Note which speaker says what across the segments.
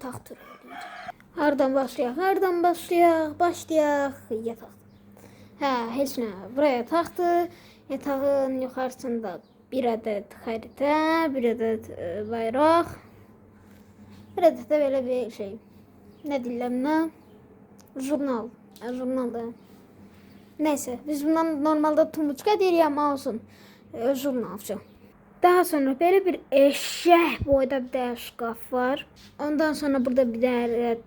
Speaker 1: yataq turu eləyir. Hardan başlayaq? Hardan başlayaq? Başlayaq yataq. Hə, heç nə. Bura yataqdır. Yatağın yuxarısında bir ədəd xəritə, bir ədəd bayraq, bir ədəd də belə bir şey. Nə deyirlər buna? Jurnal. Jurnaldır. Neyse, biz bundan normalde tumuçka deyirik ama olsun. Jurnalcı. Daha sonra belə bir eşək boyda bir də şkaf var. Ondan sonra burada bir ədəd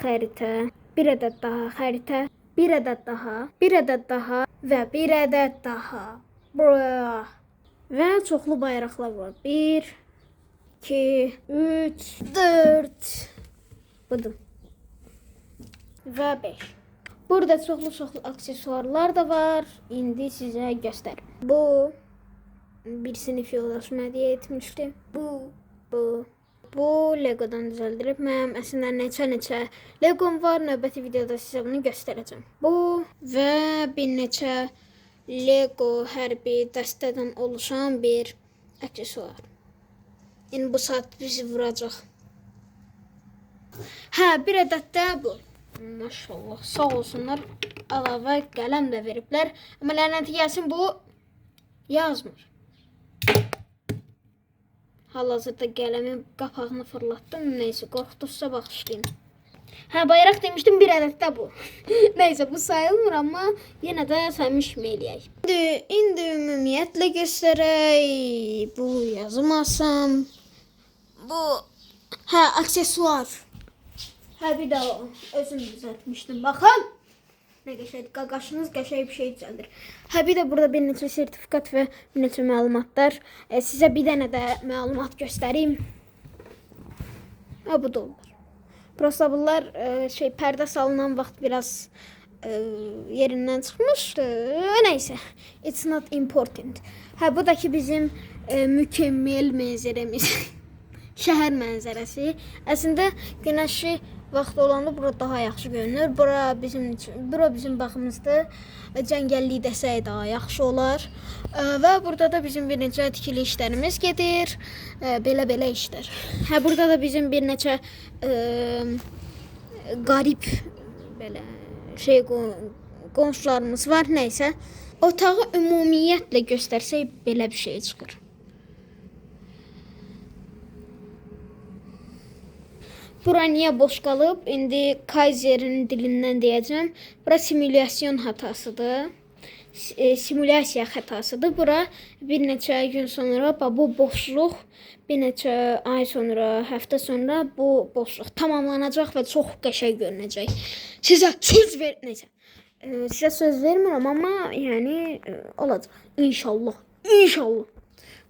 Speaker 1: xəritə, bir ədəd daha xəritə, bir ədəd daha, bir ədəd daha və bir ədəd daha. Bura. Və çoxlu bayraqlar var. 1, 2, 3, 4. Budur. Və 5. Burada çoxlu aksesuarlar da var. İndi sizə göstərim. Bu bir sinif yoldaşım hədiyyə etmişdi. Bu Legodan düzəldilib. Mənim əslində neçə Legom var. Növbəti videoda sizə bunu göstərəcəm. Bu və bir neçə Lego hərbi dəstədən oluşan bir aksesuar. İndi bu saat bizi vuracaq. Hə, bir ədəd də bu. Maşallah, sağ olsunlar, əlavə qələm də veriblər. Amma lənəti gəlsin, bu yazmır. Hal-hazırda qələmin qapağını fırlatdım. Neyse, qorxdursa baxışlayın. Hə, bayraq demişdim, bir ədəd də bu. Neyse, bu sayılmır, amma yenə də saymış kimi eləyək. İndi ümumiyyətlə göstərək. Bu yazmasam. Bu, hə, aksesuar. Hə, bir də o. Özüm düzəltmişdim. Baxın. Nə qəşəkdir. Qaqaşınız qəşək bir şey düzəldir. Hə, bir də burada bir neçə sertifikat və bir neçə məlumatlar. Sizə bir dənə də məlumat göstəreyim. Hə, bu da olur. Prosta bunlar pərdə salınan vaxt biraz yerindən çıxmışdı. Neyse. It's not important. Hə, bu da ki bizim mükemmel mənzərəmiz. Şəhər mənzərəsi. Əslində günəşi vaxt olanda bura daha yaxşı görünür. Bura bizim baxımızda cəngəllik desək daha yaxşı olar. Və burada da bizim bir neçə tikili işlərimiz gedir. Belə işlər. Hə, burada da bizim bir neçə qarib belə qonşularımız var. Neysə, otağı ümumiyyətlə göstərsək belə bir şey çıxır. Bura niyə boş qalıb? İndi Kaiser'in dilindən deyəcəm. Bura simülyasiya xətasıdır. Bura bir neçə gün sonra bu boşluq, bir neçə ay sonra, həftə sonra bu boşluq tamamlanacaq və çox qəşəng görünəcək. Sizə söz vermirəm, amma yəni olacaq. İnşallah.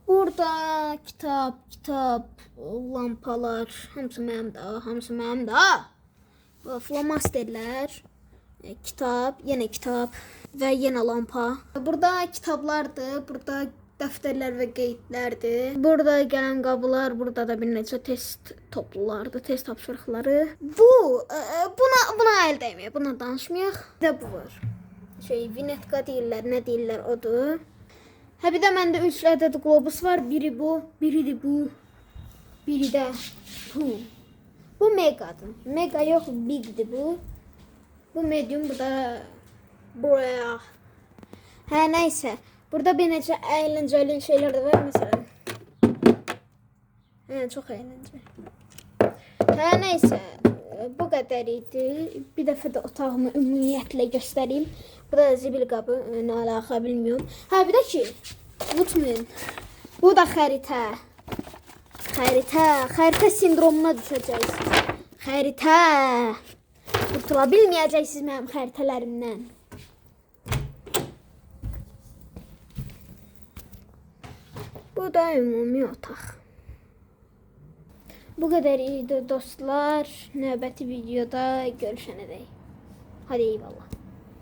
Speaker 1: Burada kitab, lampalar, hamısı mənim də. Flomasterlər, kitab, yenə kitab və yenə lampa. Burada kitablardır, burada dəftərlər və qeydlərdir. Burada qələm qabılar, burada da bir neçə test toplulardır, test tapşırıqları. Buna əl dəyməyək, buna danışmayaq. Bir də bu var. Vinetka deyirlər, nə deyirlər odur. Hə, bir də məndə 3 ədəd qlobus var. Biri bu, biri bu, biri də bu. Bu megadır. Mega yox, bigdir bu. Bu medium, bu da buraya. Hə, neysə. Burada bir neçə əyləncəli şeylər də var, məsələn. Hə, çox əyləncəli. Hə, neysə. Bu qədər idi. Bir dəfə də otağımı ümumiyyətlə göstəreyim. Bu da zibil qabı, nə alaka bilmiyorum. Hə, bir də ki, unutmayın. Bu da xəritə. Xəritə sindromuna düşəcəksiniz. Xəritə. Qurtula bilməyəcəksiniz mənim xəritələrimdən. Bu da ümumi otaq. Bu qədər idi dostlar. Növbəti videoda görüşənədək. Hadi eyvallah.